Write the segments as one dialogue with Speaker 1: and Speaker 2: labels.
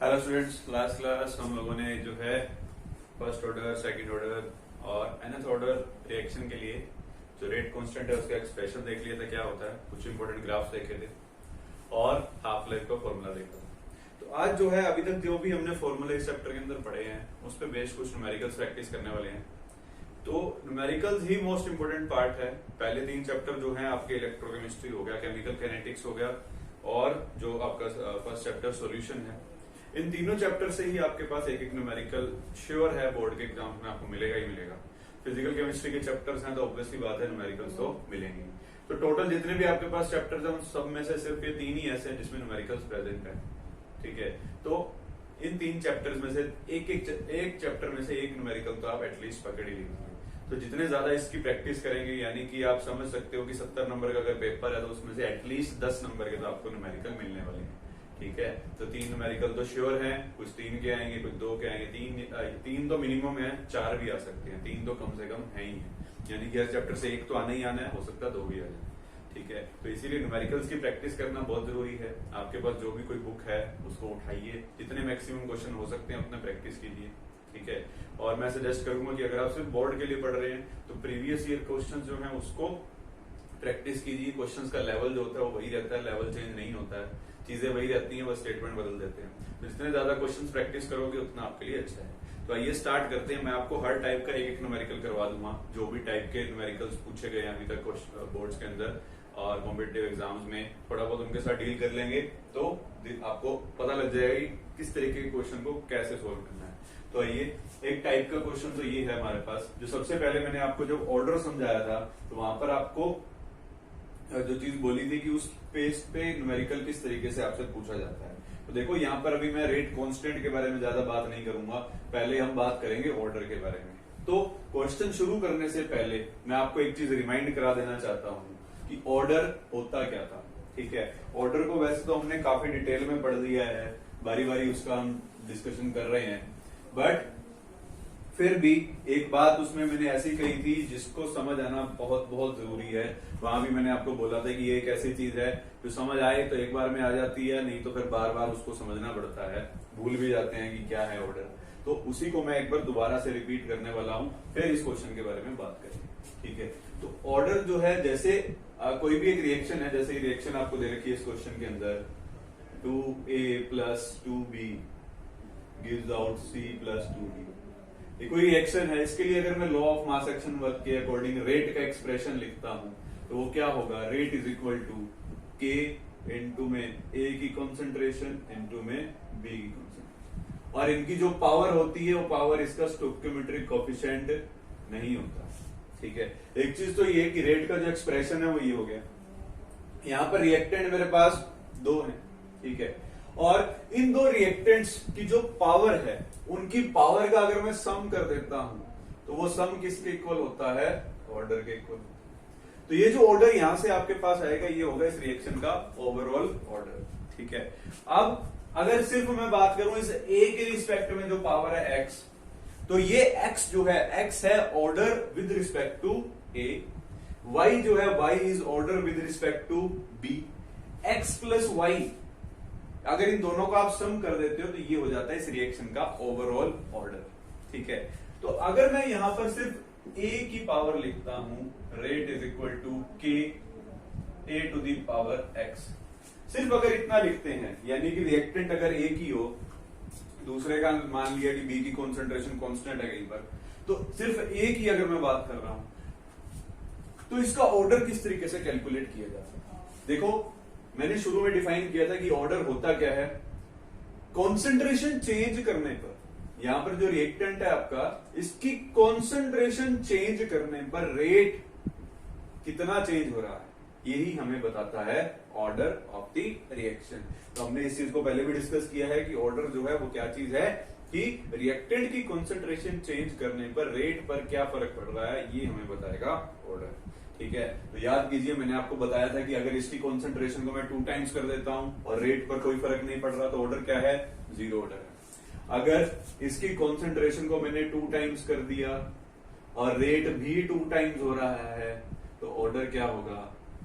Speaker 1: Hello students, last class हम लोगों ने जो है फर्स्ट ऑर्डर, सेकंड ऑर्डर और nth ऑर्डर रिएक्शन के लिए जो रेट कांस्टेंट है उसका एक्सप्रेशन देख लिया था, क्या होता है, कुछ इंपॉर्टेंट ग्राफ्स देखे थे और हाफ लाइफ का फॉर्मूला देखा था। तो आज जो है अभी तक जो भी हमने फॉर्मूला इस चैप्टर के अंदर पढ़े हैं उस पर बेस्ड कुछ न्यूमेरिकल्स प्रैक्टिस करने वाले हैं। तो न्यूमेरिकल्स ही मोस्ट इंपोर्टेंट पार्ट है। पहले 3 चैप्टर जो है आपके इलेक्ट्रोकेमिस्ट्री हो गया, केमिकल कैनेटिक्स हो गया और जो आपका फर्स्ट चैप्टर सॉल्यूशन है। इन तीनों चैप्टर से ही आपके पास एक एक न्यूमेरिकल श्योर है, बोर्ड के एग्जाम में आपको मिलेगा ही मिलेगा। फिजिकल केमिस्ट्री के चैप्टर्स हैं तो ऑब्वियसली बात है न्यूमेरिकल्स तो मिलेंगे। तो टोटल जितने भी आपके पास चैप्टर्स हैं उन सब में से सिर्फ ये 3 ही ऐसे हैं जिसमें न्यूमेरिकल्स प्रेजेंट है। ठीक है, तो इन 3 चैप्टर्स में से एक चैप्टर में से एक न्यूमेरिकल तो आप एटलीस्ट पकड़ ही लीजिए। तो जितने ज्यादा इसकी प्रैक्टिस करेंगे, यानी कि आप समझ सकते हो कि 70 नंबर का अगर पेपर है तो उसमें से एटलीस्ट 10 नंबर के तो आपको न्यूमेरिकल मिलने वाले हैं। ठीक है, तो 3 न्यूमेरिकल तो श्योर हैं, कुछ 3 के आएंगे, कुछ 2 के आएंगे। 3 तो मिनिमम है, 4 भी आ सकते हैं, 3 तो कम से कम है ही है। यानी कि हर चैप्टर से एक तो आना ही आना है, हो सकता है 2 भी आ जाए। ठीक है, तो इसीलिए न्यूमेरिकल्स की प्रैक्टिस करना बहुत जरूरी है। आपके पास जो भी कोई बुक है उसको उठाइए, जितने मैक्सिमम क्वेश्चन हो सकते हैं उतना प्रैक्टिस कीजिए। ठीक है, और मैं सजेस्ट करूंगा कि अगर आप सिर्फ बोर्ड के लिए पढ़ रहे हैं तो प्रीवियस ईयर क्वेश्चन जो है उसको प्रैक्टिस कीजिए। क्वेश्चंस का लेवल जो होता है वो वही रहता है, लेवल चेंज नहीं होता है, चीजें वही रहती हैं, बस स्टेटमेंट बदल देते हैं। तो जितने ज्यादा क्वेश्चंस प्रैक्टिस करोगे उतना आपके लिए अच्छा है। तो आइए स्टार्ट करते हैं। मैं आपको हर टाइप का एक न्यूमेरिकल करवा दूंगा, जो भी टाइप के न्यूमेरिकल्स पूछे गए अभी तक बोर्ड्स के अंदर और कॉम्पिटिटिव एग्जाम्स में, थोड़ा बहुत उनके साथ डील कर लेंगे तो आपको पता लग जाएगा कि किस तरीके के क्वेश्चन को कैसे सोल्व करना है। तो आइए, एक टाइप का क्वेश्चन तो ये है हमारे पास। जो सबसे पहले मैंने आपको जब ऑर्डर समझाया था तो वहां पर आपको जो चीज बोली थी कि उस पेज पे न्यूमेरिकल किस तरीके से आपसे पूछा जाता है। तो देखो यहाँ पर अभी मैं रेट कांस्टेंट के बारे में ज्यादा बात नहीं करूंगा, पहले हम बात करेंगे ऑर्डर के बारे में। तो क्वेश्चन शुरू करने से पहले मैं आपको एक चीज रिमाइंड करा देना चाहता हूँ कि ऑर्डर होता क्या था। ठीक है, ऑर्डर को वैसे तो हमने काफी डिटेल में पढ़ लिया है, बारी बारी उसका हम डिस्कशन कर रहे हैं, बट फिर भी एक बात उसमें मैंने ऐसी कही थी जिसको समझ आना बहुत बहुत जरूरी है। वहां भी मैंने आपको बोला था कि ये एक ऐसी चीज है जो समझ आए तो एक बार में आ जाती है, नहीं तो फिर बार बार उसको समझना पड़ता है, भूल भी जाते हैं कि क्या है ऑर्डर। तो उसी को मैं एक बार दोबारा से रिपीट करने वाला हूं, फिर इस क्वेश्चन के बारे में बात करेंगे। ठीक है, तो ऑर्डर जो है, जैसे कोई भी एक रिएक्शन है, जैसे रिएक्शन आपको दे रखी है इस क्वेश्चन के अंदर, 2A + 2B gives out C + 2D। ये कोई रिएक्शन है, इसके लिए अगर मैं law of mass action work के अकॉर्डिंग रेट का एक्सप्रेशन लिखता हूं तो वो क्या होगा, rate is equal to K into में A की कॉन्सेंट्रेशन इनटू में B की कॉन्सेंट्रेशन। और इनकी जो पावर होती है वो पावर इसका स्टोइकियोमेट्रिक कोएफिशिएंट नहीं होता। ठीक है, एक चीज तो ये कि रेट का जो एक्सप्रेशन है वो ये हो गया। यहां पर रिएक्टेंट मेरे पास 2 है। ठीक है, और इन 2 रिएक्टेंट्स की जो पावर है उनकी पावर का अगर मैं सम कर देता हूं तो वो सम किसके इक्वल होता है, ऑर्डर के इक्वल। तो ये जो ऑर्डर यहां से आपके पास आएगा ये होगा इस रिएक्शन का ओवरऑल ऑर्डर। ठीक है, अब अगर सिर्फ मैं बात करूं इस ए के रिस्पेक्ट में जो पावर है एक्स, तो ये एक्स जो है, एक्स है order with respect to A, y जो है y is order with respect to B. X plus y अगर इन दोनों को आप सम कर देते हो तो ये हो जाता है इस रिएक्शन का ओवरऑल ऑर्डर। ठीक है, तो अगर मैं यहां पर सिर्फ a की पावर लिखता हूं, rate is equal to K A⁴ x, सिर्फ अगर इतना लिखते हैं, यानी कि रिएक्टेंट अगर A की हो, दूसरे का मान लिया कि B की कॉन्सेंट्रेशन कांस्टेंट है कहीं पर, तो सिर्फ A की अगर मैं बात कर रहा हूं तो इसका ऑर्डर किस तरीके से कैलकुलेट किया जा सकता है। देखो, मैंने शुरू में डिफाइन किया था कि ऑर्डर होता क्या है, कॉन्सेंट्रेशन चेंज करने पर, यहां पर जो रिएक्टेंट है आपका, इसकी कॉन्सेंट्रेशन चेंज करने पर रेट कितना चेंज हो रहा है, यही हमें बताता है ऑर्डर ऑफ द रिएक्शन। तो हमने इस चीज को पहले भी डिस्कस किया है कि ऑर्डर जो है वो क्या चीज है, कि रिएक्टेंट की कॉन्सेंट्रेशन चेंज करने पर रेट पर क्या फर्क पड़ रहा है, ये हमें बताएगा ऑर्डर। ठीक है, तो याद कीजिए मैंने आपको बताया था कि अगर इसकी कॉन्सेंट्रेशन को मैं 2 टाइम्स कर देता हूं और रेट पर कोई फर्क नहीं पड़ रहा तो ऑर्डर क्या है, 0 ऑर्डर है। अगर इसकी कॉन्सेंट्रेशन को मैंने 2 टाइम्स कर दिया और रेट भी 2 टाइम्स हो रहा है तो ऑर्डर क्या होगा,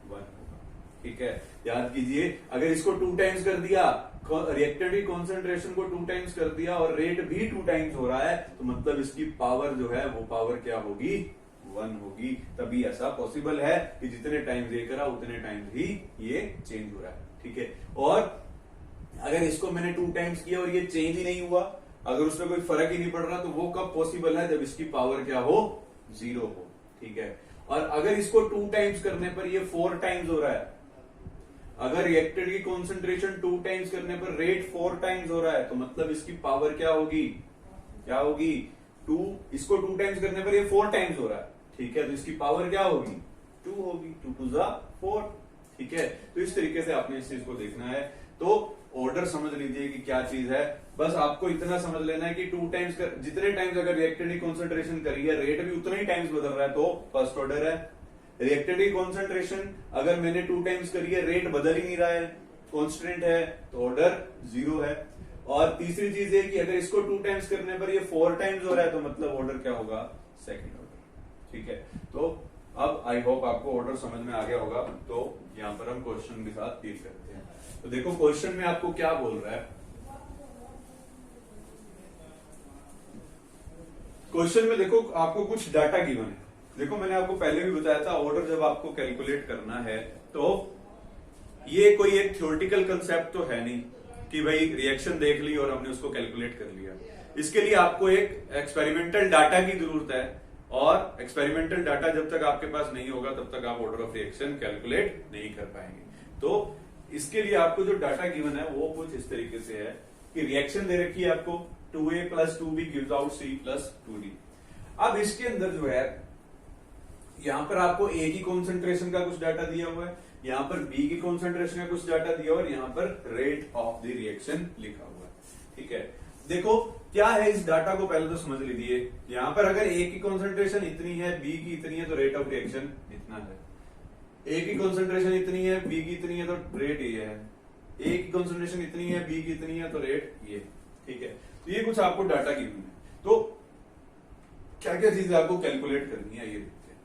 Speaker 1: 1 होगा। ठीक है, याद कीजिए, अगर इसको 2 टाइम्स कर दिया, रिएक्टेंट की कॉन्सेंट्रेशन को 2 टाइम्स कर दिया और रेट भी 2 टाइम्स हो रहा है, तो मतलब इसकी पावर जो है वो पावर क्या होगी, 1 होगी। तभी ऐसा पॉसिबल है कि जितने टाइम्स ये करा उतने टाइम्स ही ये चेंज हो रहा है। ठीक है, और अगर इसको मैंने 2 टाइम्स किया और ये चेंज ही नहीं हुआ, अगर उसमें कोई फर्क ही नहीं पड़ रहा, तो वो कब पॉसिबल है, जब इसकी पावर क्या हो, 0 हो। ठीक है, और अगर इसको 2 टाइम्स करने पर ये 4 टाइम्स हो रहा है, अगर रिएक्टेंट की कॉन्सेंट्रेशन 2 टाइम्स करने पर रेट 4 टाइम्स हो रहा है, तो मतलब इसकी पावर क्या होगी, क्या होगी, 2, इसको 2 टाइम्स करने पर ये 4 टाइम्स हो रहा है। ठीक है, तो इसकी पावर क्या होगी, 2 होगी, 2 टू ज़ा 4। ठीक है, तो इस तरीके से आपने इस चीज को देखना है। तो ऑर्डर समझ लीजिए कि क्या चीज है, बस आपको इतना समझ लेना है कि 2 टाइम्स जितने टाइम्स अगर रिएक्टेंट की कॉन्सेंट्रेशन करी है, रेट भी उतना ही टाइम्स बदल रहा है, तो फर्स्ट ऑर्डर है। रिएक्टेंट की कॉन्सेंट्रेशन अगर मैंने 2 टाइम्स करी है, रेट बदल ही नहीं रहा है, कांस्टेंट है, तो ऑर्डर 0 है। और तीसरी चीज है कि अगर इसको 2 टाइम्स करने पर ये 4 टाइम्स हो रहा है, तो मतलब ऑर्डर क्या होगा, सेकंड ऑर्डर। ठीक है, तो अब आई होप आपको ऑर्डर समझ में आ गया होगा। तो यहां पर हम क्वेश्चन के साथ डील करते हैं। तो देखो क्वेश्चन में आपको क्या बोल रहा है, क्वेश्चन में देखो आपको कुछ डाटा गिवन है। देखो मैंने आपको पहले भी बताया था, ऑर्डर जब आपको कैलकुलेट करना है, तो ये कोई एक थ्योरेटिकल कंसेप्ट तो है नहीं कि भाई रिएक्शन देख ली और हमने उसको कैलकुलेट कर लिया। इसके लिए आपको एक एक्सपेरिमेंटल डाटा की जरूरत है, और एक्सपेरिमेंटल डाटा जब तक आपके पास नहीं होगा तब तक आप ऑर्डर ऑफ रिएक्शन कैलकुलेट नहीं कर पाएंगे। तो इसके लिए आपको जो डाटा गिवन है वो कुछ इस तरीके से है कि रिएक्शन दे रखी है आपको 2A + 2B gives out C + 2D। अब इसके अंदर जो है, यहां पर आपको A की कॉन्सेंट्रेशन का कुछ डाटा दिया हुआ है, यहां पर B की कॉन्सेंट्रेशन का कुछ डाटा दिया हुआ है, और यहां पर रेट ऑफ द रिएक्शन लिखा हुआ है। ठीक है, देखो क्या है, इस डाटा को पहले तो समझ लीजिए। यहां पर अगर A की कॉन्सेंट्रेशन इतनी है, B की इतनी है, तो रेट ऑफ रिएक्शन इतना है। A की कॉन्सेंट्रेशन इतनी है, B की इतनी है, तो रेट ये है। A की कॉन्सेंट्रेशन इतनी है, B की इतनी है, तो रेट ये। ठीक है, तो ये कुछ आपको डाटा गिवन है। तो क्या क्या चीजें आपको कैलकुलेट करनी है, ये देखते हैं।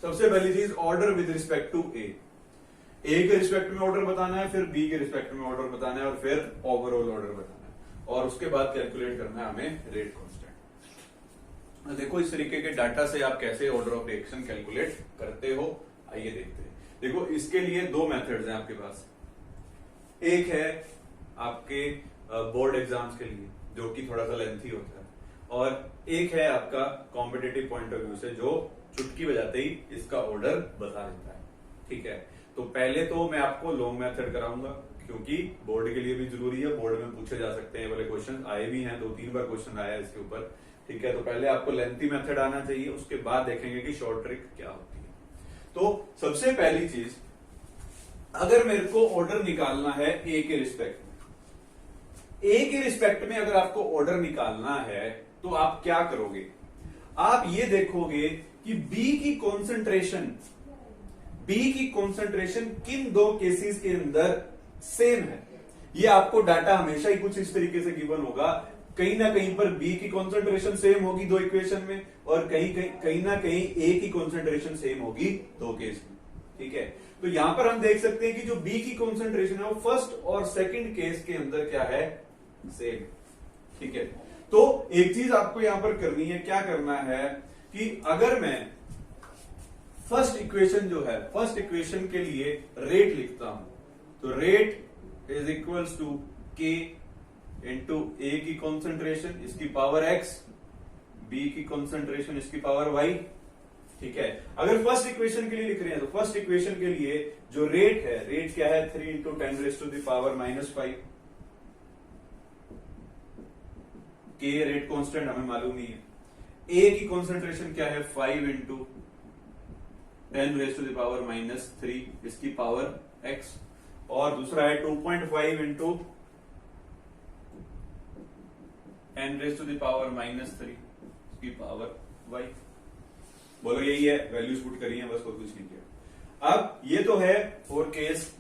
Speaker 1: सबसे पहली चीज, order with respect to A के रिस्पेक्ट में ऑर्डर बताना है, फिर B के रिस्पेक्ट में ऑर्डर बताना है, और फिर ओवरऑल ऑर्डर बताना है, और उसके बाद कैलकुलेट करना है हमें रेट कांस्टेंट। देखो इस तरीके के डाटा से आप कैसे ऑर्डर ऑफ रिएक्शन कैलकुलेट करते हो, आइए देखते हैं। देखो इसके लिए 2 मेथड्स हैं आपके पास। एक है आपके बोर्ड एग्जाम्स के लिए, जो कि थोड़ा सा लेंथी होता है, और एक है आपका कॉम्पिटिटिव पॉइंट ऑफ व्यू से, जो चुटकी बजाते ही इसका ऑर्डर बता देता है। ठीक है, तो पहले तो मैं आपको लॉन्ग मेथड कराऊंगा, क्योंकि बोर्ड के लिए भी जरूरी है, बोर्ड में पूछे जा सकते हैं वाले क्वेश्चन, आए भी हैं, 2-3 बार क्वेश्चन आया है इसके ऊपर। ठीक है, तो पहले आपको लेंथी मेथड आना चाहिए, उसके बाद देखेंगे कि शॉर्ट ट्रिक क्या होती है। तो सबसे पहली चीज, अगर मेरे को ऑर्डर निकालना है ए के रिस्पेक्ट में, ए के रिस्पेक्ट में अगर आपको ऑर्डर निकालना है, तो आप क्या करोगे, आप ये देखोगे कि बी की कॉन्सेंट्रेशन किन 2 केसेस के अंदर सेम है। ये आपको डाटा हमेशा ही कुछ इस तरीके से गिवन होगा, कहीं ना कहीं पर बी की कॉन्सेंट्रेशन सेम होगी 2 इक्वेशन में, और कहीं ना कहीं ए की कॉन्सेंट्रेशन सेम होगी 2 केस में। ठीक है, तो यहां पर हम देख सकते हैं कि जो बी की कॉन्सेंट्रेशन है वो फर्स्ट और सेकंड केस के अंदर क्या है, सेम। ठीक है, तो एक चीज आपको यहां पर करनी है, क्या करना है कि अगर मैं फर्स्ट इक्वेशन जो है, फर्स्ट इक्वेशन के लिए रेट लिखता हूं, तो rate is equals to k into ए की कॉन्सेंट्रेशन इसकी पावर x, बी की कॉन्सेंट्रेशन इसकी पावर y। ठीक है, अगर फर्स्ट इक्वेशन के लिए लिख रहे हैं, तो फर्स्ट इक्वेशन के लिए जो रेट है, रेट क्या है, 3 × 10⁻⁵ के रेट कांस्टेंट हमें मालूम नहीं है। ए की कॉन्सेंट्रेशन क्या है, 5 × 10⁻³ इसकी पावर x, और दूसरा है 2.5 × 10⁻³ इसकी पावर y। बोलो यही है, वैल्यूज पुट करी है, बस और कुछ नहीं किया। अब ये तो है फॉर केस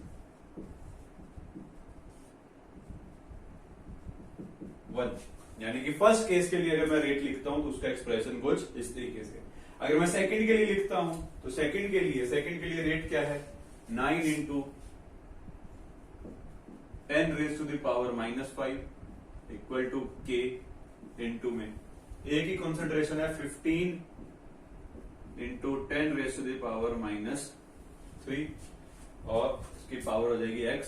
Speaker 1: 1, यानी कि फर्स्ट केस के लिए अगर मैं रेट लिखता हूं तो उसका एक्सप्रेशन कुछ इस तरीके से। अगर मैं सेकंड के लिए लिखता हूं तो सेकंड के लिए रेट क्या है, 9 × 10 raise to the power -5 equal to k into में ए की कॉन्सेंट्रेशन है 15 into 10 raise to the power -3 और इसकी पावर हो जाएगी x,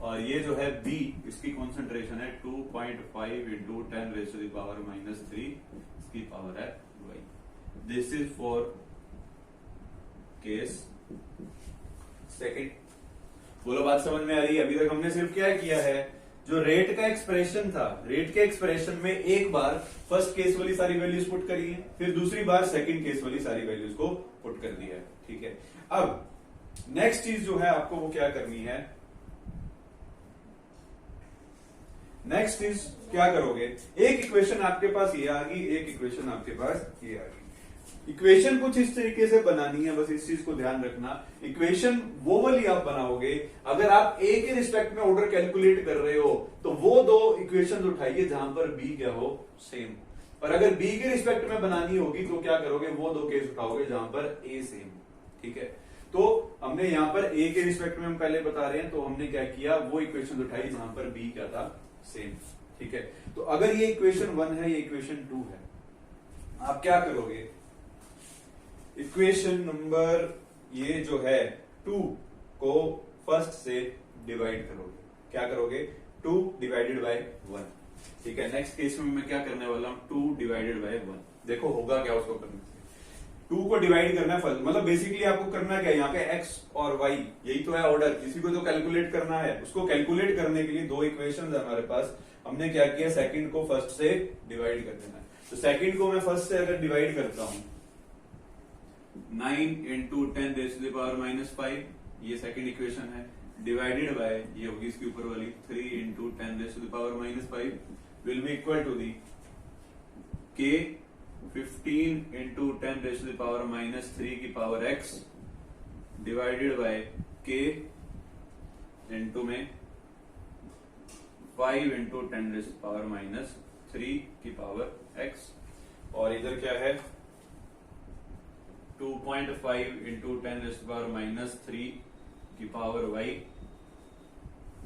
Speaker 1: और ये जो है b इसकी कॉन्सेंट्रेशन है 2.5 into 10 raise to the power -3, इसकी पावर है y। This is for case second. बोलो बात समझ में आ रही है? अभी तक हमने सिर्फ क्या किया है, जो रेट का एक्सप्रेशन था, रेट के एक्सप्रेशन में एक बार फर्स्ट केस वाली सारी वैल्यूज पुट करी है, फिर दूसरी बार सेकंड केस वाली सारी वैल्यूज को पुट कर दिया है। ठीक है, अब नेक्स्ट चीज जो है आपको वो क्या करनी है, नेक्स्ट चीज क्या करोगे, एक इक्वेशन आपके पास ये आ गई, एक इक्वेशन आपके पास ये आ गई। इक्वेशन कुछ इस तरीके से बनानी है, बस इस चीज को ध्यान रखना। इक्वेशन वो वाली आप बनाओगे, अगर आप ए के रिस्पेक्ट में ऑर्डर कैलकुलेट कर रहे हो तो वो दो इक्वेशन उठाइए जहां पर बी क्या हो, सेम। और अगर बी के रिस्पेक्ट में बनानी होगी तो क्या करोगे, वो दो केस उठाओगे जहां पर ए सेम। ठीक है, तो हमने यहां पर ए के रिस्पेक्ट में हम पहले बता रहे हैं, तो हमने क्या किया, वो इक्वेशन उठाई जहां पर बी क्या था, सेम। ठीक है, तो अगर ये इक्वेशन 1 है, ये इक्वेशन 2 है, आप क्या करोगे, इक्वेशन नंबर ये जो है 2 को फर्स्ट से डिवाइड करोगे। क्या करोगे, 2 डिवाइडेड बाय 1। ठीक है, नेक्स्ट केस में मैं क्या करने वाला हूं, 2 डिवाइडेड बाय 1। देखो होगा क्या उसको करने से, 2 को डिवाइड करना है फर्स्ट, मतलब बेसिकली आपको करना क्या है, यहाँ पे x और y यही तो है ऑर्डर, किसी को तो कैलकुलेट करना है। उसको कैलकुलेट करने के लिए दो इक्वेशन है हमारे पास, हमने क्या किया, सेकंड को फर्स्ट से डिवाइड कर देना है। तो सेकंड को मैं फर्स्ट से अगर डिवाइड करता हूं, 9 into 10 raise to the power -5, ये सेकंड इक्वेशन है, डिवाइडेड बाय ये होगी इसके ऊपर वाली 3 into 10 raise to the power -5 will be equal to the k 15 into 10 raise to the power -3 की power x divided by k into में 5 into 10 raise to the power -3 की power x, और इधर क्या है 2.5 into 10 raise to the power -3 की power y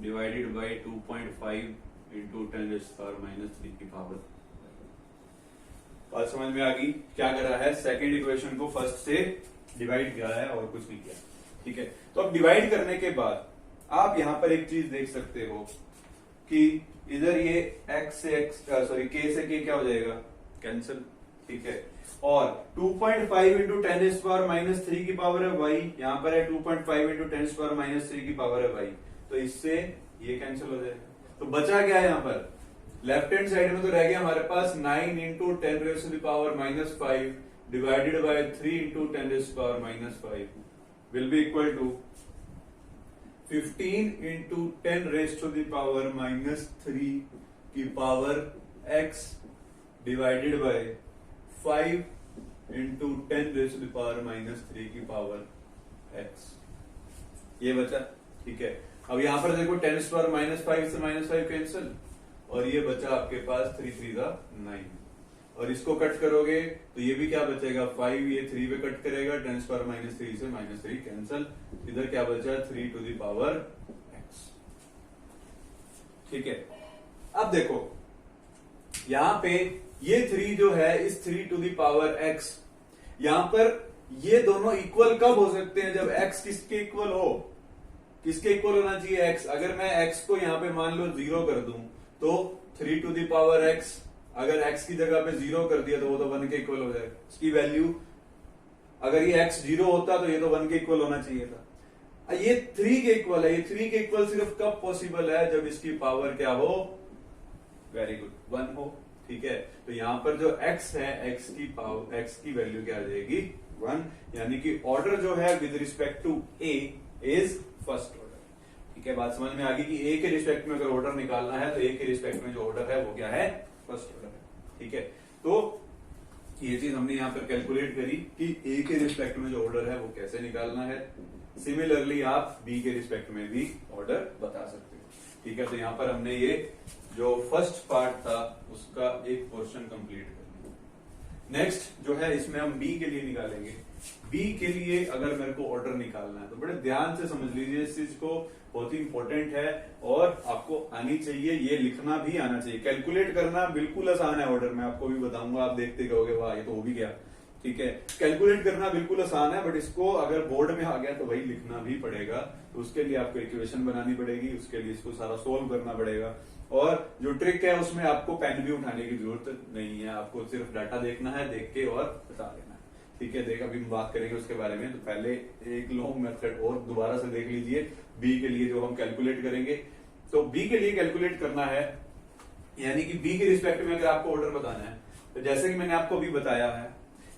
Speaker 1: divided by 2.5 into 10 raise to the power -3 की power. बात समझ में आ गई? क्या कर रहा है, सेकंड इक्वेशन को फर्स्ट से डिवाइड किया है और कुछ नहीं किया। ठीक है, तो अब डिवाइड करने के बाद आप यहां पर एक चीज देख सकते हो कि इधर ये x से x सॉरी k से k क्या हो जाएगा, कैंसिल। ठीक है, और 2.5 into 10 raise to the power -3 की पावर है y, यहां पर है 2.5 into 10 raise to the power -3 की पावर है y, तो इससे ये कैंसिल हो जाएगा। तो बचा क्या है, यहां पर लेफ्ट हैंड साइड में तो रह गया हमारे पास 9 into 10 raise to the power -5 divided by 3 into 10 raise to the power -5 will be equal to 15 into 10 raise to the power -3 की power x divided by 5 into 10 raise to the power -3 की power x, ये बचा। ठीक है, अब यहां पर देखो 10 टू द पावर -5 से -5 कैंसिल, और ये बचा आपके पास 3 3 जा 9, और इसको कट करोगे तो ये भी क्या बचेगा 5, ये 3 पे कट करेगा, 10 टू द पावर -3 से -3 कैंसिल, इधर क्या बचा 3 टू द पावर x। ठीक है, अब देखो यहां पे ये 3 जो है, इस 3 टू द पावर x, यहां पर ये दोनों इक्वल कब हो सकते हैं, जब x किसके इक्वल हो, किसके इक्वल होना चाहिए x। अगर मैं x को यहां पे मान लो 0 कर दूं तो 3 टू द पावर x, अगर x की जगह पे 0 कर दिया तो वो तो 1 के इक्वल हो जाएगा। इसकी वैल्यू अगर ये x 0 होता तो ये तो 1 के इक्वल होना चाहिए था। ये 3 के इक्वल है, ये 3 के इक्वल सिर्फ कब पॉसिबल है, जब इसकी पावर क्या हो, वेरी गुड 1 हो। ठीक है, तो यहां पर जो x है, x की पावर, x की वैल्यू क्या आ जाएगी 1, यानी कि ऑर्डर जो है with respect to a is first order. ठीक है, बात समझ में आ गई कि a के रिस्पेक्ट में अगर ऑर्डर निकालना है तो a के रिस्पेक्ट में जो ऑर्डर है वो क्या है, फर्स्ट ऑर्डर है। ठीक है, तो ये चीज हमने यहां पर कैलकुलेट करी कि a के रिस्पेक्ट में जो ऑर्डर है वो कैसे निकालना है। सिमिलरली आप b के रिस्पेक्ट में भी ऑर्डर बता सकते हो। ठीक है, तो यहां पर हमने ये जो फर्स्ट पार्ट था उसका एक पोर्शन कंप्लीट कर लिया। नेक्स्ट जो है इसमें हम b के लिए निकालेंगे बी के लिए अगर मेरे को ऑर्डर निकालना है तो बड़े ध्यान से समझ लीजिए इस चीज को, बहुत ही इंपॉर्टेंट है और आपको आनी चाहिए, ये लिखना भी आना चाहिए। कैलकुलेट करना बिल्कुल आसान है ऑर्डर, मैं आपको भी बताऊंगा, आप देखते कहोगे वाह ये तो हो भी गया, ठीक है। कैलकुलेट करना बिल्कुल आसान है, बट इसको अगर बोर्ड में आ गया तो वही लिखना भी पड़ेगा। तो उसके लिए आपको इक्वेशन बनानी पड़ेगी, उसके लिए इसको सारा सोल्व करना पड़ेगा। और जो ट्रिक है उसमें आपको पेन भी उठाने की जरूरत नहीं है, आपको सिर्फ डाटा देखना है, देख के और बता लेना है, ठीक है। देख अभी हम बात करेंगे उसके बारे में, तो पहले एक लॉन्ग मेथड और दोबारा से देख लीजिए बी के लिए जो हम कैलकुलेट करेंगे। तो बी के लिए कैलकुलेट करना है, यानी कि बी के रिस्पेक्ट में अगर आपको ऑर्डर बताना है, तो जैसे कि मैंने आपको अभी बताया है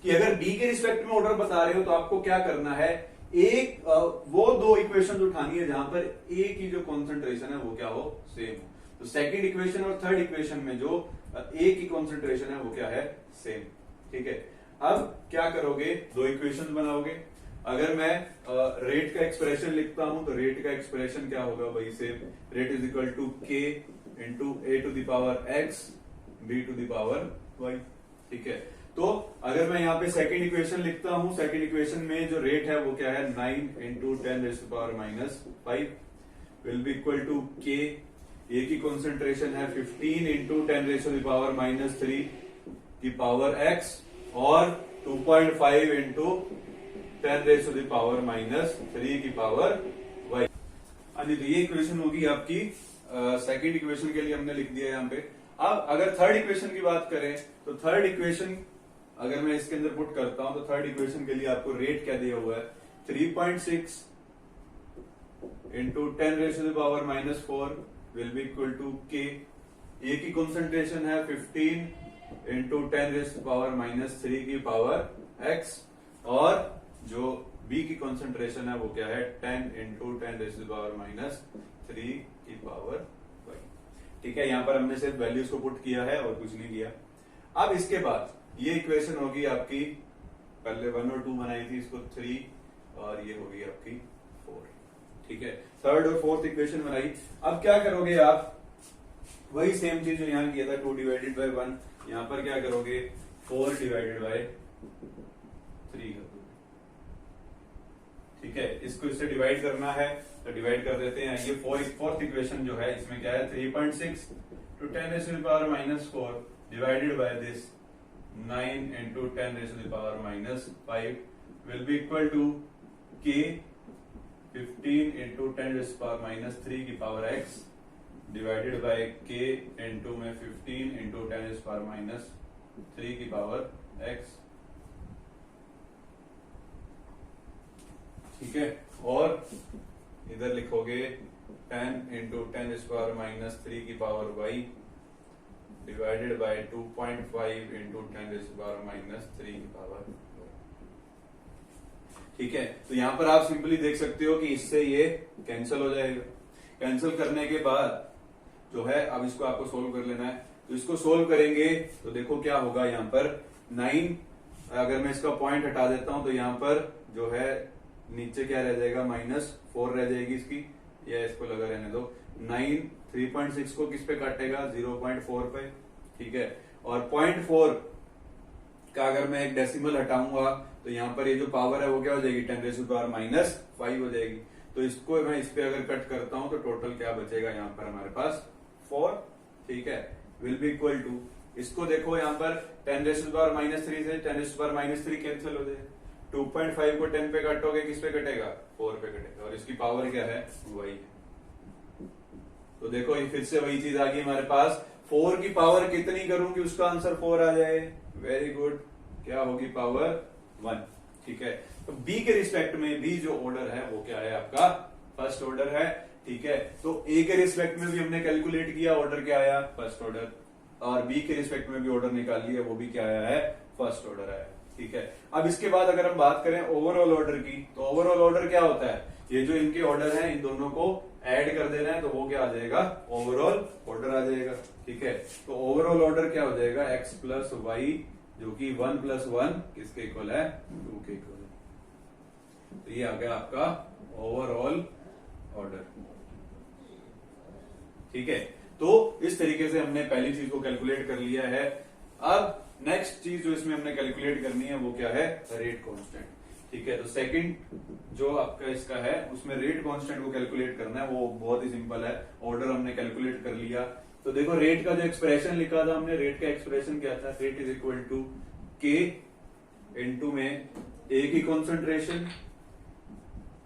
Speaker 1: कि अगर बी के रिस्पेक्ट में ऑर्डर बता रहे हो तो आपको क्या करना है, एक वो दो इक्वेशन उठानी है जहां पर ए की जो कॉन्सेंट्रेशन है वो क्या हो, सेम हो। तो सेकंड इक्वेशन और थर्ड इक्वेशन में जो ए की कॉन्सेंट्रेशन है वो क्या है, सेम, ठीक है। अब क्या करोगे, दो इक्वेशन बनाओगे। अगर मैं रेट का एक्सप्रेशन लिखता हूं तो रेट का एक्सप्रेशन क्या होगा भाई, same, rate is equal to k into a to the power x b to the power y, ठीक है। तो अगर मैं यहाँ पे सेकंड इक्वेशन लिखता हूं, सेकंड इक्वेशन में जो रेट है वो क्या है, 9 into 10 raise to power minus 5 will be equal to के, ए की कॉन्सेंट्रेशन है 15 into 10 raise to power minus 3 की पावर एक्स और 2.5 into 10 raise to power minus 3 की पावर वाई। तो ये इक्वेशन होगी आपकी, सेकंड इक्वेशन के लिए हमने लिख दिया यहाँ पे। अब अगर थर्ड इक्वेशन की बात करें तो थर्ड इक्वेशन अगर मैं इसके अंदर पुट करता हूं तो थर्ड इक्वेशन के लिए आपको रेट क्या दिया हुआ है, 3.6 into 10 raise to power minus 4 will be equal to के, ए की कॉन्सेंट्रेशन है 15 into 10 raise to power minus 3 की पावर एक्स और जो बी की कॉन्सेंट्रेशन है वो क्या है, 10 into 10 raise to power minus 3 की पावर वाई, ठीक है। यहां पर हमने सिर्फ वैल्यूज को पुट किया है और कुछ नहीं किया। अब इसके बाद ये इक्वेशन होगी आपकी, पहले 1 और 2 बनाई थी, इसको 3 और ये होगी आपकी 4, ठीक है। थर्ड और फोर्थ इक्वेशन बनाई। अब क्या करोगे आप, वही सेम चीज जो यहां किया था, 2 डिवाइडेड बाय 1, यहां पर क्या करोगे, 4 डिवाइडेड बाय 3 कर दोगे, ठीक है। इसको इससे डिवाइड करना है तो डिवाइड कर देते हैं। ये फोर्थ इक्वेशन जो है इसमें क्या है, 3.6 to 10 raise to power minus 4 divided by this 9 into 10 raised to the power minus 5 will be equal to k 15 into 10 raised to the power minus 3 की power x divided by k into में 15 into 10 raised to the power minus 3 की power x, ठीक है। और इधर लिखोगे 10 into 10 raised to the power minus 3 की power y divided by 2.5 into 10 raise to power minus 3 की पावर, ठीक है। तो यहां पर आप सिंपली देख सकते हो कि इससे ये कैंसिल हो जाएगा। कैंसिल करने के बाद जो है, अब इसको आपको सोल्व कर लेना है। तो इसको सोल्व करेंगे तो देखो क्या होगा, यहाँ पर 9, अगर मैं इसका पॉइंट हटा देता हूं तो यहाँ पर जो है नीचे क्या रह जाएगा, -4 रह जाएगी इसकी, या इसको लगा रहने दो। 9 3.6 को किस पे काटेगा, 0.4 पे, ठीक है। और 0.4 का अगर मैं एक डेसिमल हटाऊंगा तो यहाँ पर ये जो पावर है वो क्या हो जाएगी, 10 रेज़ टू पावर माइनस 5 हो जाएगी। तो इसको मैं इस पे अगर कट करता हूं तो टोटल क्या बचेगा यहाँ पर हमारे पास 4, ठीक है, विल बी इक्वल टू, इसको देखो यहाँ पर 10 रेज़ टू पावर माइनस 3 से 10 raise to power minus 3 cancel हो जाएगा। 2.5 को 10 पे काटोगे, किस पे कटेगा, 4 पे कटेगा, और इसकी पावर क्या है, वही है। तो देखो ये फिर से वही चीज आ गई हमारे पास, 4 की पावर कितनी करूं कि उसका आंसर 4 आ जाए, वेरी गुड, क्या होगी, पावर 1, ठीक है। तो बी के रिस्पेक्ट में भी जो ऑर्डर है वो क्या है, आपका फर्स्ट ऑर्डर है, ठीक है। तो ए के रिस्पेक्ट में भी हमने कैलकुलेट किया, ऑर्डर क्या आया, फर्स्ट ऑर्डर, और बी के रिस्पेक्ट में भी ऑर्डर निकाल लिया, वो भी क्या आया है, फर्स्ट ऑर्डर आया, ठीक है। अब इसके बाद अगर हम बात करें ओवरऑल ऑर्डर की, तो ओवरऑल ऑर्डर क्या होता है, ये जो इनके ऑर्डर है इन दोनों को ऐड कर देना है, तो वो क्या आ जाएगा, ओवरऑल ऑर्डर आ जाएगा, ठीक है। तो ओवरऑल ऑर्डर क्या हो जाएगा, x प्लस वाई, जो कि 1 प्लस 1 किसके इक्वल है, 2 के इक्वल है। तो ये आ गया आपका ओवरऑल ऑर्डर, ठीक है। तो इस तरीके से हमने पहली चीज को कैलकुलेट कर लिया है। अब नेक्स्ट चीज जो इसमें हमने कैलकुलेट करनी है वो क्या है, रेट कांस्टेंट। ठीक है। तो सेकंड जो आपका इसका है उसमें रेट कांस्टेंट को कैलकुलेट करना है, वो बहुत ही सिंपल है। ऑर्डर हमने कैलकुलेट कर लिया। तो देखो रेट का जो एक्सप्रेशन लिखा था हमने, रेट का एक्सप्रेशन क्या था, rate is equal to k into में ए की कॉन्सेंट्रेशन,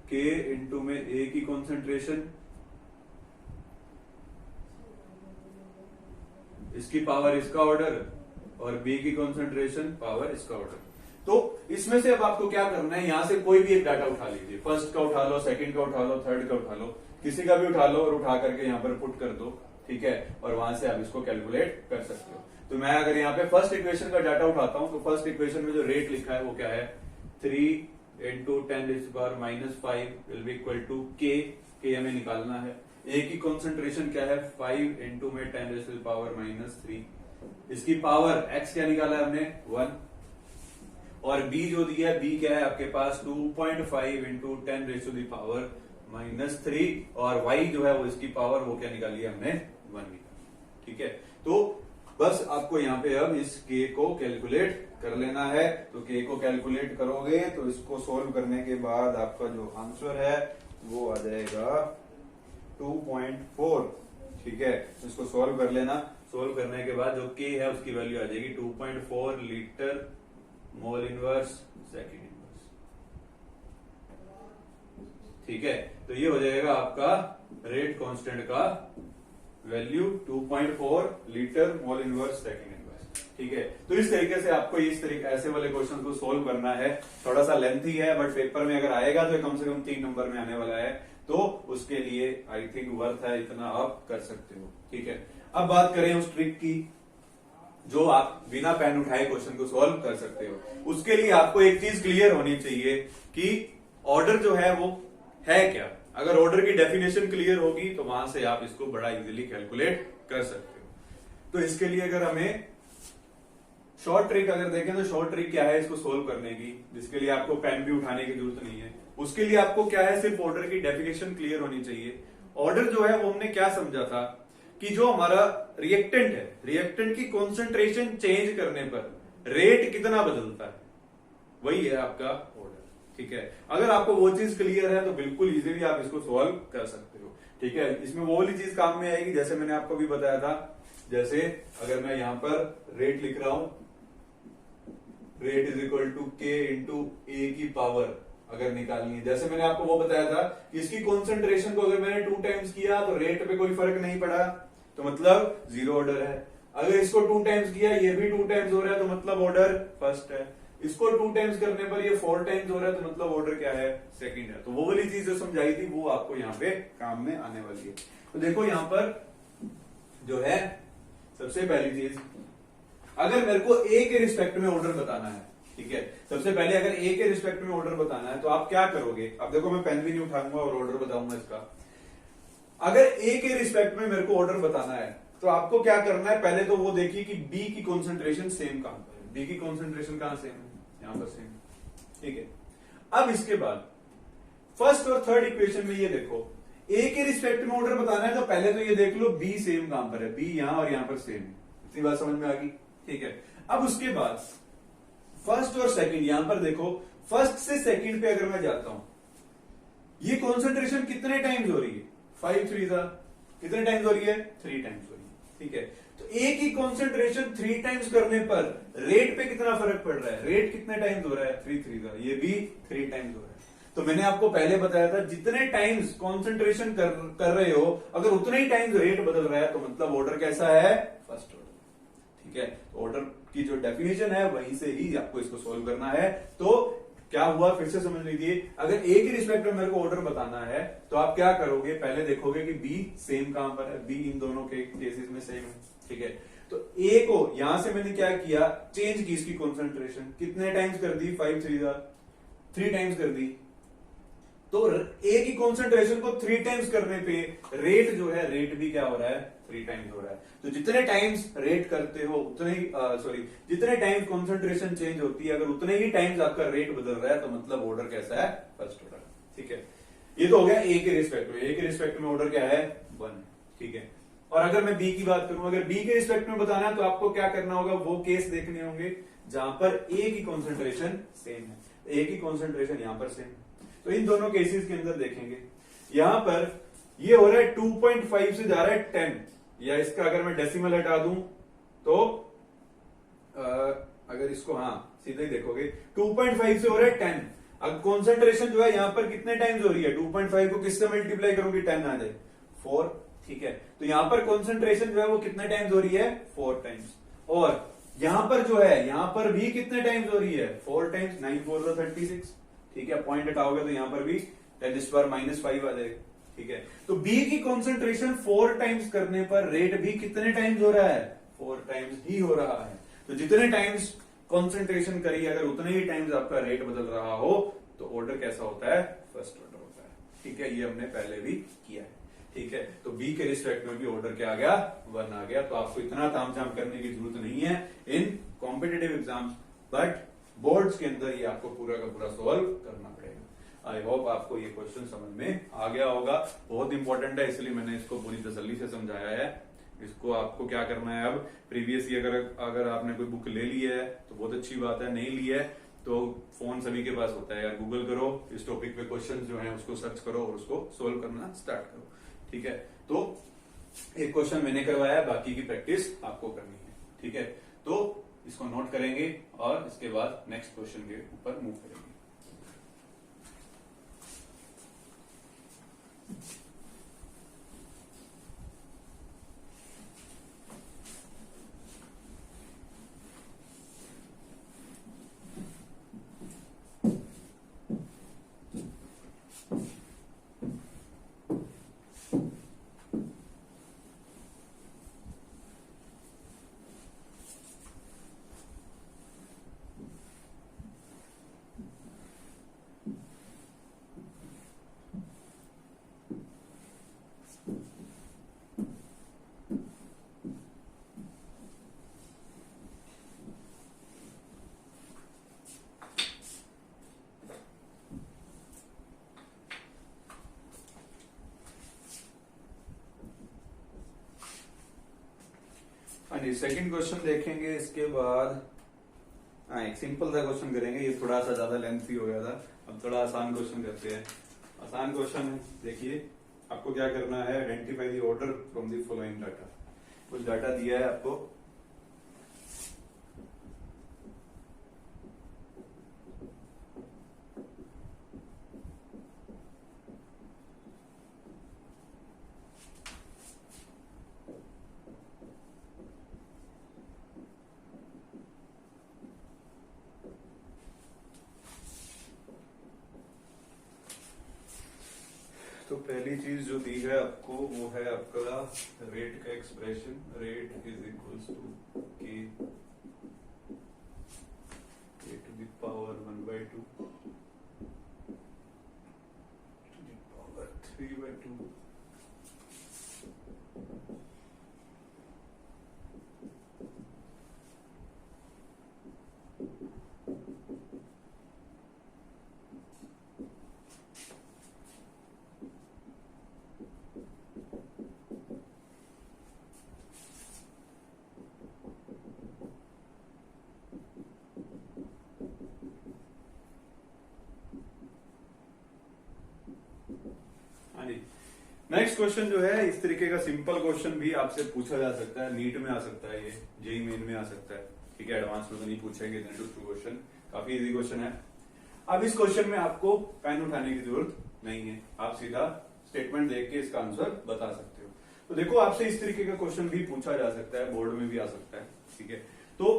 Speaker 1: के इंटू में ए की कॉन्सेंट्रेशन, इसकी पावर इसका ऑर्डर, और बी की कॉन्सेंट्रेशन पावर इसका ऑर्डर। तो इसमें से अब आपको क्या करना है, यहां से कोई भी एक डाटा उठा लीजिए, फर्स्ट का उठा लो, सेकंड का उठा लो, थर्ड का उठा लो, किसी का भी उठा लो और उठा करके यहाँ पर पुट कर दो, ठीक है। और वहां से आप इसको कैलकुलेट कर सकते हो। तो मैं अगर यहाँ पे फर्स्ट इक्वेशन का डाटा उठाता हूं, तो फर्स्ट इक्वेशन में जो रेट लिखा है वो क्या है, 3 into 10⁻⁵ will be equal to K हमें निकालना है। ए की कॉन्सेंट्रेशन क्या है, 5 इंटू में 10⁻⁻3, इसकी पावर एक्स क्या निकाला है हमने, 1, और बी जो दिया है, बी क्या है आपके पास 2.5 इंटू 10⁻⁻3, और वाई जो है वो इसकी पावर वो क्या निकाली है हमने, 1 निकाली, ठीक है। तो बस आपको यहाँ पे अब इस के को कैलकुलेट कर लेना है। तो के को कैलकुलेट करोगे तो इसको सोल्व करने के बाद आपका जो आंसर है वो आ जाएगा 2.4, ठीक है। इसको सोल्व कर लेना। सोल्व करने के बाद जो के है उसकी वैल्यू आ जाएगी 2.4 litre mole inverse second inverse, ठीक है। तो ये हो जाएगा आपका रेट कांस्टेंट का value 2.4 litre mole inverse second inverse, ठीक है। तो इस तरीके से आपको इस तरीके ऐसे वाले क्वेश्चन को सोल्व करना है। थोड़ा सा लेंथी है बट पेपर में अगर आएगा तो कम से कम 3 नंबर में आने वाला है, तो उसके लिए आई थिंक वर्थ है, इतना आप कर सकते हो, ठीक है। अब बात करें उस ट्रिक की जो आप बिना पेन उठाए क्वेश्चन को सॉल्व कर सकते हो। उसके लिए आपको एक चीज क्लियर होनी चाहिए कि ऑर्डर जो है वो है क्या। अगर ऑर्डर की डेफिनेशन क्लियर होगी तो वहां से आप इसको बड़ा इजीली कैलकुलेट कर सकते हो। तो इसके लिए अगर हमें शॉर्ट ट्रिक अगर देखें तो शॉर्ट ट्रिक क्या है इसको सोल्व करने की, जिसके लिए आपको पेन भी उठाने की जरूरत नहीं है। उसके लिए आपको क्या है, सिर्फ ऑर्डर की डेफिनेशन क्लियर होनी चाहिए। ऑर्डर जो है वो हमने क्या समझा था कि जो हमारा रिएक्टेंट है, रिएक्टेंट की कॉन्सेंट्रेशन चेंज करने पर रेट कितना बदलता है, वही है आपका ऑर्डर, ठीक है। अगर आपको वो चीज क्लियर है तो बिल्कुल इजीली आप इसको सॉल्व कर सकते हो, ठीक है। इसमें वो वाली चीज काम में आएगी जैसे मैंने आपको भी बताया था। जैसे अगर मैं यहां पर रेट लिख रहा हूं, rate is equal to k into ए की पावर अगर निकालनी है, जैसे मैंने आपको वो बताया था कि इसकी कॉन्सेंट्रेशन को अगर मैंने 2 टाइम्स किया तो रेट पे कोई फर्क नहीं पड़ा, तो मतलब 0 ऑर्डर है। अगर इसको 2 टाइम्स किया, ये भी 2 टाइम्स हो रहा है, तो मतलब ऑर्डर फर्स्ट है। इसको 2 टाइम्स करने पर ये 4 टाइम्स हो रहा है, तो मतलब ऑर्डर क्या है, सेकंड है। तो वो वाली चीज जो समझाई थी वो आपको यहाँ पे काम में आने वाली है। तो देखो यहाँ पर जो है सबसे पहली चीज, अगर मेरे को ए के रिस्पेक्ट में ऑर्डर बताना है, ठीक है। सबसे पहले अगर ए के रिस्पेक्ट में ऑर्डर बताना है तो आप क्या करोगे। अब देखो मैं पेन भी नहीं उठाऊंगा और ऑर्डर बताऊंगा इसका। अगर ए के रिस्पेक्ट में मेरे को ऑर्डर बताना है तो आपको क्या करना है, पहले तो वो देखिए कि बी की कॉन्सेंट्रेशन सेम कहां पर है। बी की कॉन्सेंट्रेशन कहां सेम है, यहां पर सेम, ठीक है। अब इसके बाद फर्स्ट और थर्ड इक्वेशन में ये देखो, ए के रिस्पेक्ट में ऑर्डर बताना है तो पहले तो ये देख लो बी सेम कहां पर है, बी यहां और यहां पर सेम है। इतनी बात समझ में आ गई, ठीक है। अब उसके बाद फर्स्ट और सेकंड, यहां पर देखो फर्स्ट से सेकंड पे अगर मैं जाता हूं, ये कॉन्सेंट्रेशन कितने टाइम्स हो रही है, 5 3 कितने टाइम्स हो रही है, 3 टाइम्स हो रही है, ठीक है। तो ए की कॉन्सेंट्रेशन 3 टाइम्स करने पर रेट पे कितना फर्क पड़ रहा है, रेट कितने टाइम्स हो रहा है, 3 3 ये भी 3 टाइम्स हो रहा है। तो मैंने आपको पहले बताया था जितने टाइम्स कॉन्सेंट्रेशन कर रहे हो, अगर उतने ही टाइम्स रेट बदल रहा है तो मतलब ऑर्डर कैसा है, फर्स्ट ऑर्डर, ठीक है। तो ऑर्डर की जो डेफिनेशन है वहीं से ही आपको इसको सोल्व करना है। तो क्या हुआ फिर से समझ लीजिए, अगर ए के रिस्पेक्ट में मेरे को ऑर्डर बताना है तो आप क्या करोगे, पहले देखोगे कि बी सेम कहां पर है, बी इन दोनों के केसेस में सेम है, ठीक है। तो ए को यहां से मैंने क्या किया, चेंज की इसकी कॉन्सेंट्रेशन, कितने टाइम्स कर दी, 5 3 टाइम्स कर दी। तो ए की कॉन्सेंट्रेशन को 3 टाइम्स करने पे रेट जो है, रेट भी क्या हो रहा है, 3 टाइम्स हो रहा है। तो जितने टाइम्स रेट करते हो उतने ही जितने टाइम्स कॉन्सेंट्रेशन चेंज होती है, अगर उतने ही टाइम्स आपका रेट बदल रहा है तो मतलब ऑर्डर कैसा है, फर्स्ट ऑर्डर, ठीक है। ये तो हो गया ए के रिस्पेक्ट में। ए के रिस्पेक्ट में ऑर्डर क्या है, 1, ठीक है। और अगर मैं बी की बात करूं, अगर बी के रिस्पेक्ट में बताना है तो आपको क्या करना होगा, वो केस देखने होंगे जहां पर ए की कॉन्सेंट्रेशन सेम है। एक ही कॉन्सेंट्रेशन यहां पर सेम। तो इन दोनों केसेस के अंदर देखेंगे, यहां पर ये हो रहा है 2.5 से जा रहा है 10, या इसका अगर मैं डेसिमल हटा दूं तो अगर इसको सीधे ही देखोगे 2.5 से हो रहा है 10। अब कॉन्सेंट्रेशन जो है यहां पर कितने टाइम्स हो रही है, 2.5 को किससे मल्टीप्लाई करोगे 10 आ जाए 4, ठीक है। तो यहां पर कॉन्सेंट्रेशन जो है वो कितने टाइम्स हो रही है 4 टाइम्स, और यहां पर जो है यहां पर भी कितने टाइम्स हो रही है 4 टाइम्स, 9 4 36, ठीक है। पॉइंट हटाओगे तो यहां पर भी 10⁻⁵ आ जाएगा, ठीक है। तो बी की कॉन्सेंट्रेशन 4 टाइम्स करने पर रेट भी कितने टाइम्स हो रहा है 4 टाइम्स ही हो रहा है। तो जितने टाइम्स कॉन्सेंट्रेशन करिए अगर उतने ही टाइम्स आपका रेट बदल रहा हो तो ऑर्डर कैसा होता है, फर्स्ट ऑर्डर होता है, ठीक है। ये हमने पहले भी किया है, ठीक है। तो बी के रिस्पेक्ट में भी ऑर्डर क्या आ गया 1 आ गया। तो आपको इतना तामझाम करने की जरूरत नहीं है in competitive exams, but boards के अंदर ये आपको पूरा का पूरा सॉल्व करना पड़ेगा। आई होप आपको ये क्वेश्चन समझ में आ गया होगा। बहुत इंपॉर्टेंट है इसलिए मैंने इसको पूरी तसल्ली से समझाया है। इसको आपको क्या करना है, अब प्रीवियस ईयर अगर आपने कोई बुक ले ली है तो बहुत अच्छी बात है, नहीं ली है तो फोन सभी के पास होता है यार, गूगल करो, इस टॉपिक पे क्वेश्चंस जो हैं उसको सर्च करो और उसको सोल्व करना स्टार्ट करो, ठीक है। तो एक क्वेश्चन मैंने करवाया है, बाकी की प्रैक्टिस आपको करनी है, ठीक है। तो इसको नोट करेंगे और इसके बाद नेक्स्ट क्वेश्चन के ऊपर मूव करेंगे। हाँ जी, सेकंड क्वेश्चन देखेंगे। इसके बाद एक सिंपल सा क्वेश्चन करेंगे, ये थोड़ा सा ज्यादा लेंथी हो गया था। अब थोड़ा आसान क्वेश्चन करते हैं। आसान क्वेश्चन है, देखिए आपको क्या करना है, identify the order from the following data. कुछ डाटा दिया है आपको, तो पहली चीज जो दी है आपको वो है आपका रेट का expression, rate is equals to k to the power 1/2 to the power 3/2। Next question जो है इस तरीके का सिंपल क्वेश्चन भी आपसे पूछा जा सकता है, नीट में आ सकता है, ये जेई मेन में आ सकता है, ठीक है। एडवांस में तो नहीं पूछेंगे इतने टू क्वेश्चन, काफी इजी क्वेश्चन है। अब इस क्वेश्चन में आपको पेन उठाने की जरूरत नहीं है, आप सीधा स्टेटमेंट देख के इसका आंसर बता सकते हो। तो देखो आपसे इस तरीके का क्वेश्चन भी पूछा जा सकता है, बोर्ड में भी आ सकता है, ठीक है। तो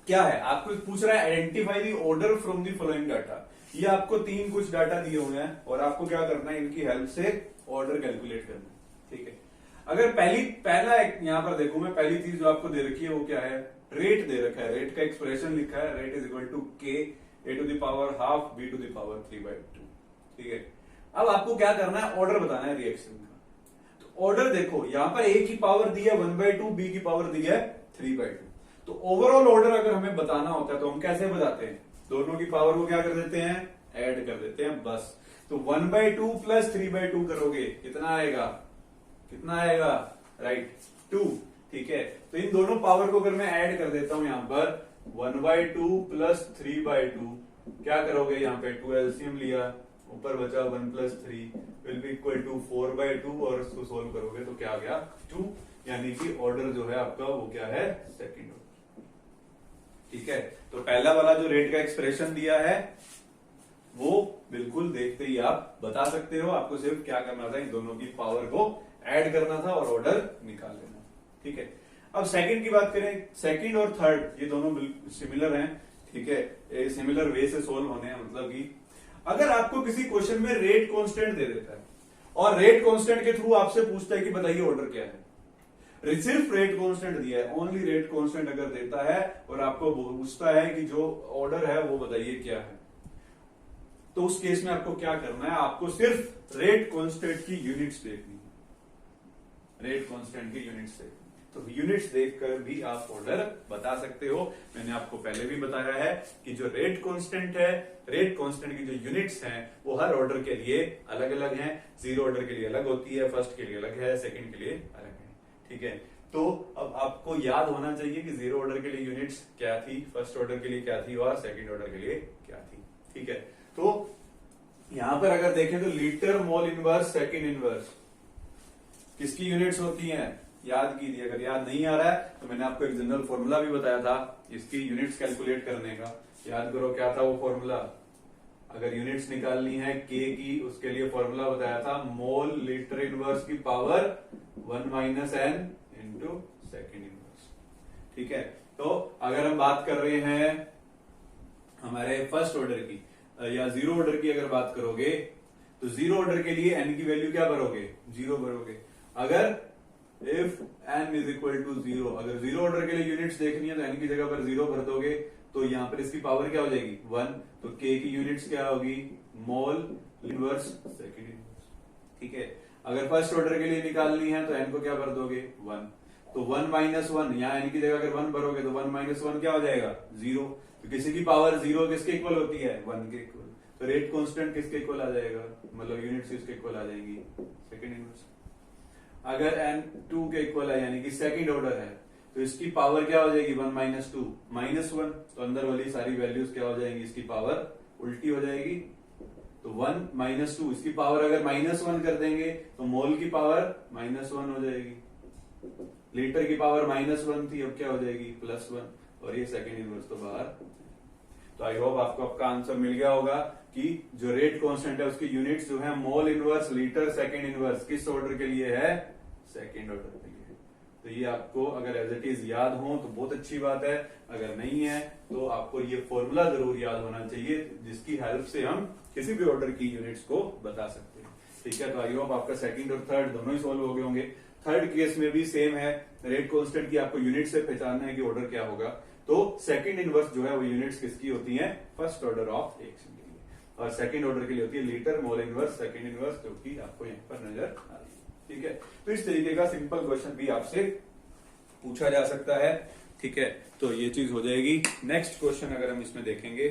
Speaker 1: क्या है, आपको पूछ रहा है identify the order from the following data. ये आपको 3 कुछ डाटा दिए हुए हैं और आपको क्या करना है, इनकी हेल्प से ऑर्डर कैलकुलेट करना है, ठीक है। अगर पहला यहां पर देखो मैं, पहली चीज जो आपको दे रखी है वो क्या है, रेट दे रखा है, रेट का एक्सप्रेशन लिखा है, रेट इज इक्वल टू के a to the power half b to the power 3/2, ठीक है। अब आपको क्या करना है, ऑर्डर बताना है रिएक्शन का। तो ऑर्डर देखो यहां पर ए की पावर दी है 1/2, बी की पावर दी है 3/2। तो ओवरऑल ऑर्डर अगर हमें बताना होता है तो हम कैसे बताते हैं, दोनों की पावर को क्या कर देते हैं, ऐड कर देते हैं बस। तो 1/2 प्लस 3/2 करोगे कितना आएगा, कितना आएगा, राइट 2, ठीक है। तो इन दोनों पावर को अगर मैं ऐड कर देता हूं यहां पर 1/2 प्लस 3/2 क्या करोगे, यहाँ पे 2 एलसीएम लिया, ऊपर बचा 1 + 3 विल बी इक्वल टू 4/2 और इसको सोल्व करोगे तो क्या आ गया 2, यानी कि ऑर्डर जो है आपका वो क्या है सेकंड ऑर्डर। ठीक है, तो पहला वाला जो रेट का एक्सप्रेशन दिया है वो बिल्कुल देखते ही आप बता सकते हो, आपको सिर्फ क्या करना था, इन दोनों की पावर को ऐड करना था और ऑर्डर निकाल लेना। ठीक है, अब सेकंड की बात करें, सेकंड और थर्ड ये दोनों सिमिलर हैं। ठीक है, ये सिमिलर वे से सोल्व होने हैं, मतलब कि अगर आपको किसी क्वेश्चन में रेट कांस्टेंट दे देता है और रेट कांस्टेंट के थ्रू आपसे पूछता है कि बताइए ऑर्डर क्या है, सिर्फ रेट कांस्टेंट दिया है, ओनली रेट कांस्टेंट अगर देता है और आपको पूछता है कि जो ऑर्डर है वो बताइए क्या है, तो उस केस में आपको क्या करना है, आपको सिर्फ रेट कांस्टेंट की यूनिट्स देखनी है, रेट कांस्टेंट की यूनिट्स देखनी है। तो यूनिट्स देखकर भी आप ऑर्डर बता सकते हो। मैंने आपको पहले भी बताया है कि जो रेट कांस्टेंट है, रेट कांस्टेंट की जो यूनिट्स हैं वो हर ऑर्डर के लिए अलग अलग हैं। जीरो ऑर्डर के लिए अलग होती है, फर्स्ट के लिए अलग है, सेकंड के लिए अलग है। ठीक है, तो अब आपको याद होना चाहिए कि जीरो ऑर्डर के लिए यूनिट्स क्या थी, फर्स्ट ऑर्डर के लिए क्या थी और सेकंड ऑर्डर के लिए क्या थी। ठीक है, तो यहां पर अगर देखें तो litre mole inverse second inverse किसकी यूनिट्स होती हैं, याद कीजिए। अगर याद नहीं आ रहा है तो मैंने आपको एक जनरल फॉर्मूला भी बताया था इसकी यूनिट्स कैलकुलेट करने का, याद करो क्या था वो फॉर्मूला। अगर यूनिट्स निकालनी है के की, उसके लिए फॉर्मूला बताया था मोल लीटर इनवर्स की power 1 - n into second inverse. ठीक है, तो अगर हम बात कर रहे हैं हमारे फर्स्ट ऑर्डर की या जीरो ऑर्डर की अगर बात करोगे तो जीरो ऑर्डर के लिए n की वैल्यू क्या भरोगे, 0 भरोगे। अगर if n is equal to 0, अगर जीरो ऑर्डर के लिए यूनिट्स देखनी है तो n की जगह पर 0 भर दोगे, तो यहां पर इसकी पावर क्या हो जाएगी 1, तो k की यूनिट्स क्या होगी मोल इनवर्स सेकंड इनवर्स। ठीक है, अगर फर्स्ट ऑर्डर के लिए निकालनी है तो n को क्या भर दोगे 1, तो 1 - 1, यहां n की जगह अगर 1 भरोगे तो 1 - 1 क्या हो जाएगा 0, तो किसी की पावर 0 किसके इक्वल होती है 1 के इक्वल, तो रेट कांस्टेंट किसके इक्वल आ जाएगा, मतलब यूनिट्स इसके इक्वल आ जाएंगी सेकंड इनवर्स। अगर n 2 के इक्वल है यानी कि सेकंड ऑर्डर है तो इसकी पावर क्या हो जाएगी 1 - 2 -1, तो अंदर वाली सारी वैल्यूज क्या हो जाएंगी, इसकी पावर उल्टी हो जाएगी। तो 1 - 2 इसकी पावर अगर -1 कर देंगे तो मोल की पावर -1 हो जाएगी, लीटर की पावर -1 थी अब क्या हो जाएगी +1, और ये सेकंड इनवर्स तो बाहर। तो आई होप आपको आपका आंसर मिल गया होगा कि जो रेट कांस्टेंट है उसकी यूनिट्स जो है mole inverse litre second inverse किस ऑर्डर के लिए है, सेकंड ऑर्डर के लिए। तो ये आपको अगर एज इट इज याद हो तो बहुत अच्छी बात है, अगर नहीं है तो आपको ये फॉर्मूला जरूर याद होना चाहिए जिसकी हेल्प से हम किसी भी ऑर्डर की यूनिट्स को बता सकते हैं। ठीक है, तो आई होप आपका सेकंड और थर्ड दोनों ही सोल्व हो गए होंगे। थर्ड केस में भी सेम है, रेट कांस्टेंट की आपको यूनिट से पहचानना है कि ऑर्डर क्या होगा, तो सेकंड इनवर्स जो है वो यूनिट्स किसकी होती हैं, फर्स्ट ऑर्डर ऑफ रिएक्शन के लिए, और सेकंड ऑर्डर के लिए होती है litre mole inverse second inverse, जो कि आपको यहाँ पर नजर आ रही है। ठीक है, तो इस तरीके का सिंपल क्वेश्चन भी आपसे पूछा जा सकता है। ठीक है, तो ये चीज हो जाएगी। नेक्स्ट क्वेश्चन अगर हम इसमें देखेंगे